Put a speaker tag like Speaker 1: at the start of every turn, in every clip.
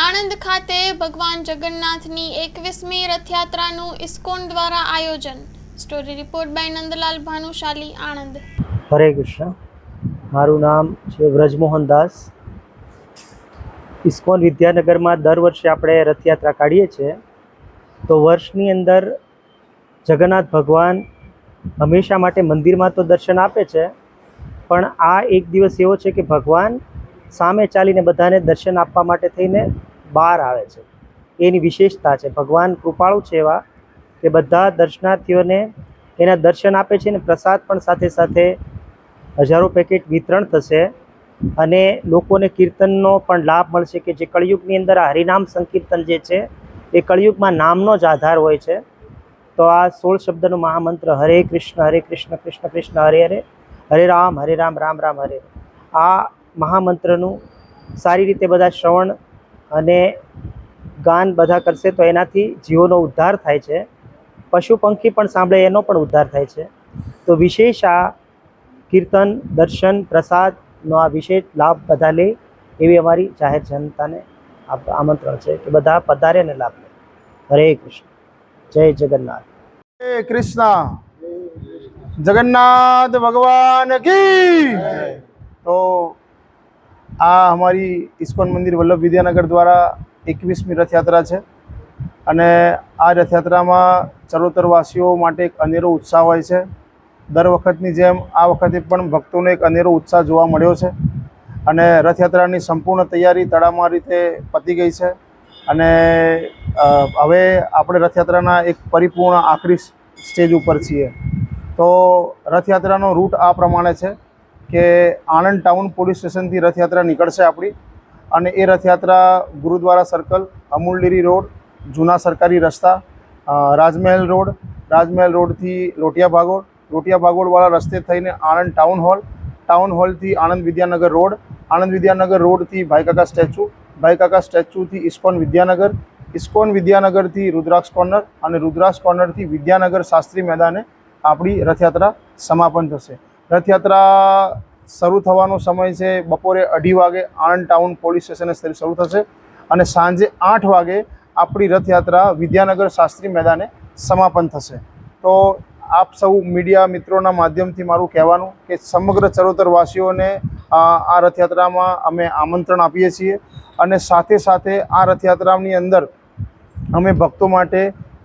Speaker 1: આણંદ ખાતે ભગવાન જગન્નાથની 21મી રથયાત્રાનું ઇસ્કોન દ્વારા આયોજન। Story report by Nandlal Bhanushali, Anand.
Speaker 2: Hare Krishna. મારું નામ છે વ્રજમોહન દાસ। ઇસ્કોન વિદ્યાનગરમાં દર વર્ષે આપણે રથયાત્રા કાઢીએ છીએ। તો વર્ષની અંદર જગન્નાથ ભગવાન હંમેશા માટે મંદિરમાં તો દર્શન આપે છે, પણ આ એક દિવસ એવો છે કે ભગવાન સામે ચાલીને બધાને દર્શન આપવા માટે થઈને બહાર આવે છે। એની વિશેષતા છે। ભગવાન કૃપાળુ છે એવા કે બધા દર્શનાર્થીઓને એના દર્શન આપે છે ને પ્રસાદ પણ સાથે સાથે હજારો પેકેટ વિતરણ થશે અને લોકોને કીર્તનનો પણ લાભ મળશે કે જે કળિયુગની અંદર આ હરિનામ સંકીર્તન જે છે એ કળિયુગમાં નામનો જ આધાર હોય છે। તો આ 16 શબ્દનો મહામંત્ર હરે કૃષ્ણ કૃષ્ણ કૃષ્ણ હરે હરે, હરે રામ રામ રામ હરે, આ મહામંત્રનું સારી રીતે બધા શ્રવણ અને ગાન બધા કરશે તો એનાથી જીવોનો ઉદ્ધાર થાય છે। પશુ પંખી પણ સાંભળે એનો પણ ઉદ્ધાર થાય છે। તો વિશેષ આ કીર્તન, દર્શન, પ્રસાદનો આ વિશેષ લાભ બધા લે એવી અમારી જાહેર જનતાને આમંત્રણ છે કે બધા પધારે અને લાભ લે। હરે કૃષ્ણ, જય જગન્નાથ।
Speaker 3: हरे कृष्णा, जगन्नाथ भगवान की। तो आ हमारी इस्कॉन मंदिर वल्लभ विद्यानगर द्वारा 21મી रथयात्रा है અને આ રથયાત્રામાં ચરોતરવાસીઓ માટે એક અનેરો ઉત્સાહ હોય છે। દર વખતની જેમ આ વખતે પણ ભક્તોનો એક અનેરો ઉત્સાહ જોવા મળ્યો છે અને રથયાત્રાની સંપૂર્ણ તૈયારી તડામાર રીતે પતી ગઈ છે અને હવે આપણે રથયાત્રાના એક પરિપૂર્ણ આખરી સ્ટેજ ઉપર છીએ। તો રથયાત્રાનો રૂટ આ પ્રમાણે છે કે આણંદ ટાઉન પોલીસ સ્ટેશનથી રથયાત્રા નીકળશે આપણી અને એ Rathyatra Gurudwara circle, Amul dairy road, જૂના સરકારી રસ્તા, રાજમહેલ રોડથી લોટિયા ભાગોળવાળા રસ્તે થઈને આણંદ ટાઉન હોલથી આણંદ વિદ્યાનગર રોડથી ભાઈકાકા સ્ટેચ્યુથી ઇસ્કોન વિદ્યાનગરથી રુદ્રાક્ષ કોર્નર અને રુદ્રાક્ષ કોર્નરથી વિદ્યાનગર શાસ્ત્રી મેદાને આપણી રથયાત્રા સમાપન થશે। રથયાત્રા શરૂ થવાનો સમય છે બપોરે 2:30 વાગે આણંદ ટાઉન પોલીસ સ્ટેશને શરૂ થશે અને સાંજે 8 વાગે આપણી રથયાત્રા વિદ્યાનગર શાસ્ત્રી મેદાને સમાપન થશે। તો આપ સૌ મીડિયા મિત્રોના માધ્યમથી મારું કહેવાનું કે સમગ્ર ચરોતરવાસીઓને આ રથયાત્રામાં અમે આમંત્રણ આપીએ છીએ અને સાથે સાથે આ રથયાત્રાની અંદર અમે ભક્તો માટે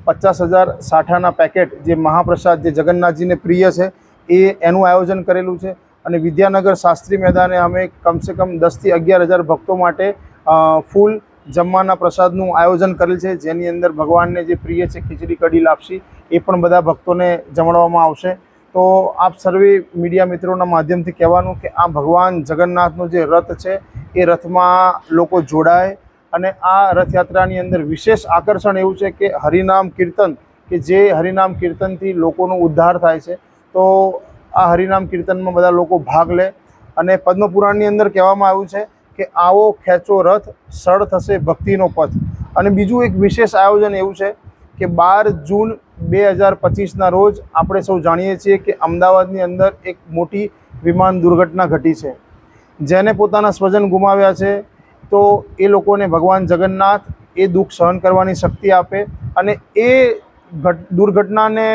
Speaker 3: 50,000 સાઠાના પેકેટ જે મહાપ્રસાદ જે જગન્નાથજીને પ્રિય છે એનું આયોજન કરેલું છે અને વિદ્યાનગર શાસ્ત્રી મેદાને અમે કમસે કમ 10,000 થી 11,000 ભક્તો માટે ફૂલ જમવાના પ્રસાદનું આયોજન કરેલ છે, જેની અંદર ભગવાનને જે પ્રિય છે ખીચડી, કઢી, લાપસી એ પણ બધા ભક્તોને જમાડવામાં આવશે। તો આપ સર્વે મીડિયા મિત્રોના માધ્યમથી કહેવાનું કે આ ભગવાન જગન્નાથનો જે રથ છે એ રથમાં લોકો જોડાય અને આ રથયાત્રાની અંદર વિશેષ આકર્ષણ એવું છે કે હરિનામ કીર્તન, કે જે હરિનામ કીર્તનથી લોકોનો ઉદ્ધાર થાય છે। તો આ હરિનામ કીર્તનમાં બધા લોકો ભાગ લે અને પદ્મપુરાણની અંદર કહેવામાં આવ્યું છે કે આવો ખેંચો રથ, સળ થશે ભક્તિનો પથ। અને બીજું એક વિશેષ આયોજન એવું છે કે 12 જૂન 2025ના રોજ આપણે સૌ જાણીએ છીએ કે અમદાવાદની અંદર એક મોટી વિમાન દુર્ઘટના ઘટી છે, જેને પોતાના સ્વજન ગુમાવ્યા છે। તો એ લોકોને ભગવાન જગન્નાથ એ દુઃખ સહન કરવાની શક્તિ આપે અને એ દુર્ઘટનાને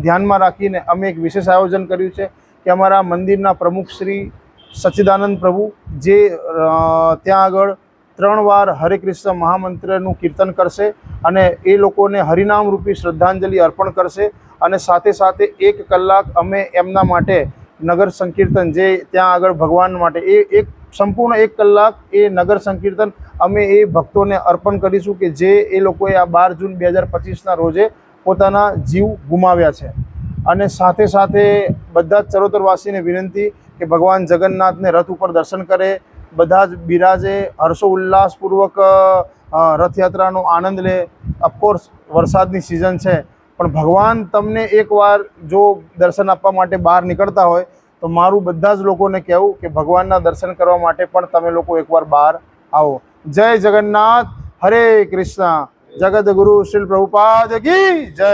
Speaker 3: ધ્યાનમાં રાખીને અમે એક વિશેષ આયોજન કર્યું છે કે અમારા મંદિરના પ્રમુખ શ્રી સચ્ચિદાનંદ પ્રભુ જે ત્યાં આગળ 3 વાર હરે કૃષ્ણ મહામંત્રનું કીર્તન કરશે અને એ લોકોને હરિનામ રૂપી શ્રદ્ધાંજલિ અર્પણ કરશે અને સાથે સાથે 1 કલાક અમે એમના માટે નગર સંકીર્તન જે ત્યાં આગળ ભગવાન માટે એક સંપૂર્ણ 1 કલાક એ નગર સંકીર્તન અમે એ ભક્તોને અર્પણ કરીશું કે જે એ લોકોએ આ 12 જૂન 2025ના રોજે પોતાના જીવ ગુમાવ્યા છે। અને સાથે સાથે બધા જ ચરોતરવાસીને વિનંતી કે ભગવાન જગન્નાથને રથ ઉપર દર્શન કરે, બધા જ બિરાજે, હર્ષો ઉલ્લાસપૂર્વક રથયાત્રાનો આનંદ લે। ઓફકોર્સ વરસાદની સિઝન છે પણ ભગવાન તમને એકવાર જો દર્શન આપવા માટે બહાર નીકળતા હોય તો મારું બધા જ લોકોને કહેવું કે ભગવાનના દર્શન કરવા માટે પણ તમે લોકો એકવાર બહાર આવો। જય જગન્નાથ, હરે કૃષ્ણ, જગદગુરુ શ્રીલ પ્રભુપાદ કી જય।